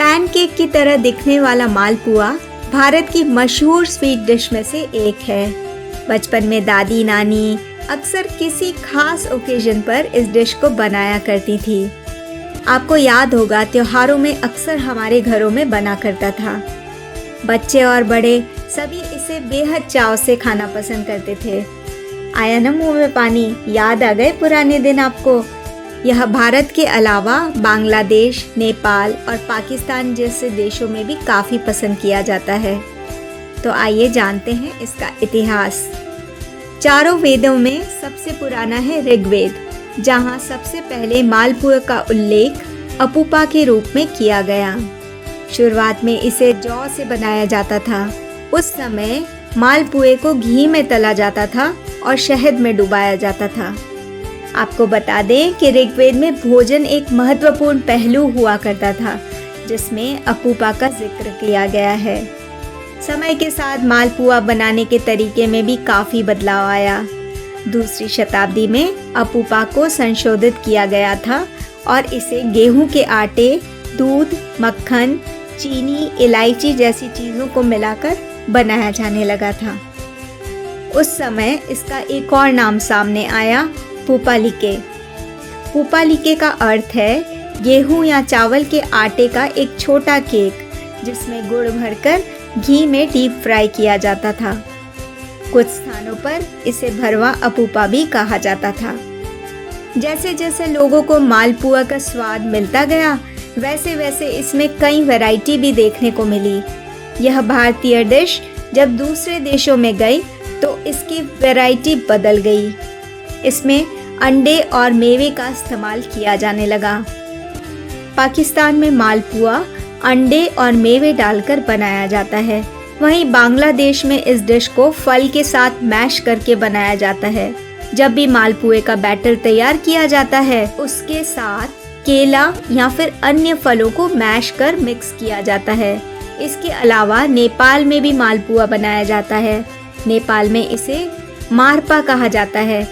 Pancake की तरह दिखने वाला मालपुआ भारत की मशहूर स्वीट डिश में से एक है। बचपन में दादी नानी अक्सर किसी खास ओकेजन पर इस डिश को बनाया करती थी। आपको याद होगा, त्योहारों में अक्सर हमारे घरों में बना करता था। बच्चे और बड़े सभी इसे बेहद चाव से खाना पसंद करते थे। आया ना मुंह में पानी, याद आ गए पुराने दिन आपको। यह भारत के अलावा बांग्लादेश, नेपाल और पाकिस्तान जैसे देशों में भी काफ़ी पसंद किया जाता है। तो आइए जानते हैं इसका इतिहास। चारों वेदों में सबसे पुराना है ऋग्वेद, जहां सबसे पहले मालपुए का उल्लेख अपूपा के रूप में किया गया। शुरुआत में इसे जौ से बनाया जाता था। उस समय मालपुए को घी में तला जाता था और शहद में डुबाया जाता था। आपको बता दें कि ऋग्वेद में भोजन एक महत्वपूर्ण पहलू हुआ करता था, जिसमें अपूपा का जिक्र किया गया है। समय के साथ मालपुआ बनाने के तरीके में भी काफ़ी बदलाव आया। दूसरी शताब्दी में अपूपा को संशोधित किया गया था और इसे गेहूं के आटे, दूध, मक्खन, चीनी, इलायची जैसी चीज़ों को मिलाकर बनाया जाने लगा था। उस समय इसका एक और नाम सामने आया, पुपालिके। पुपालिके का अर्थ है गेहूं या चावल के आटे का एक छोटा केक, जिसमें गुड़ भरकर घी में डीप फ्राई किया जाता था। कुछ स्थानों पर इसे भरवा अपूपा भी कहा जाता था। जैसे जैसे लोगों को मालपुआ का स्वाद मिलता गया, वैसे वैसे इसमें कई वैरायटी भी देखने को मिली। यह भारतीय डिश जब दूसरे देशों में गई तो इसकी वैरायटी बदल गई। इसमें अंडे और मेवे का इस्तेमाल किया जाने लगा। पाकिस्तान में मालपुआ अंडे और मेवे डालकर बनाया जाता है। वहीं बांग्लादेश में इस डिश को फल के साथ मैश करके बनाया जाता है। जब भी मालपुए का बैटर तैयार किया जाता है, उसके साथ केला या फिर अन्य फलों को मैश कर मिक्स किया जाता है। इसके अलावा नेपाल में भी मालपुआ बनाया जाता है। नेपाल में इसे मारपा कहा जाता है,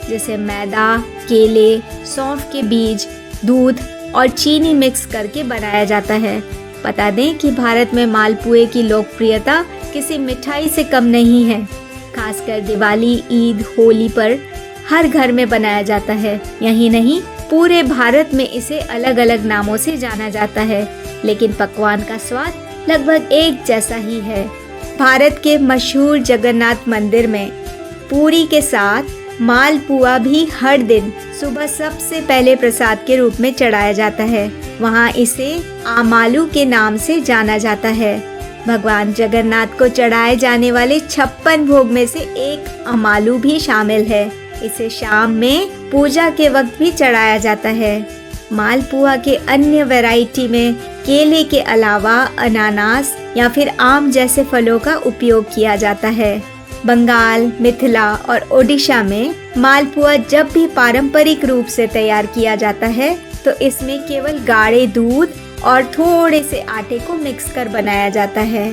जिसे मैदा, केले, सौंफ के बीज, दूध और चीनी मिक्स करके बनाया जाता है। बता दें कि भारत में मालपुए की लोकप्रियता किसी मिठाई से कम नहीं है। खासकर दिवाली, ईद, होली पर हर घर में बनाया जाता है। यही नहीं, पूरे भारत में इसे अलग अलग नामों से जाना जाता है, लेकिन पकवान का स्वाद लगभग एक जैसा ही है। भारत के मशहूर जगन्नाथ मंदिर में पूरी के साथ मालपुआ भी हर दिन सुबह सबसे पहले प्रसाद के रूप में चढ़ाया जाता है। वहाँ इसे आमालू के नाम से जाना जाता है। भगवान जगन्नाथ को चढ़ाए जाने वाले 56 भोग में से एक आमालू भी शामिल है। इसे शाम में पूजा के वक्त भी चढ़ाया जाता है। मालपुआ के अन्य वैरायटी में केले के अलावा अनानास या फिर आम जैसे फलों का उपयोग किया जाता है। बंगाल, मिथिला और ओडिशा में मालपुआ जब भी पारंपरिक रूप से तैयार किया जाता है, तो इसमें केवल गाढ़े दूध और थोड़े से आटे को मिक्स कर बनाया जाता है।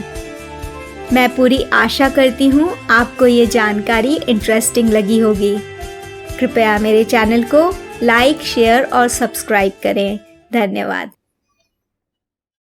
मैं पूरी आशा करती हूँ आपको ये जानकारी इंटरेस्टिंग लगी होगी। कृपया मेरे चैनल को लाइक, शेयर और सब्सक्राइब करें। धन्यवाद।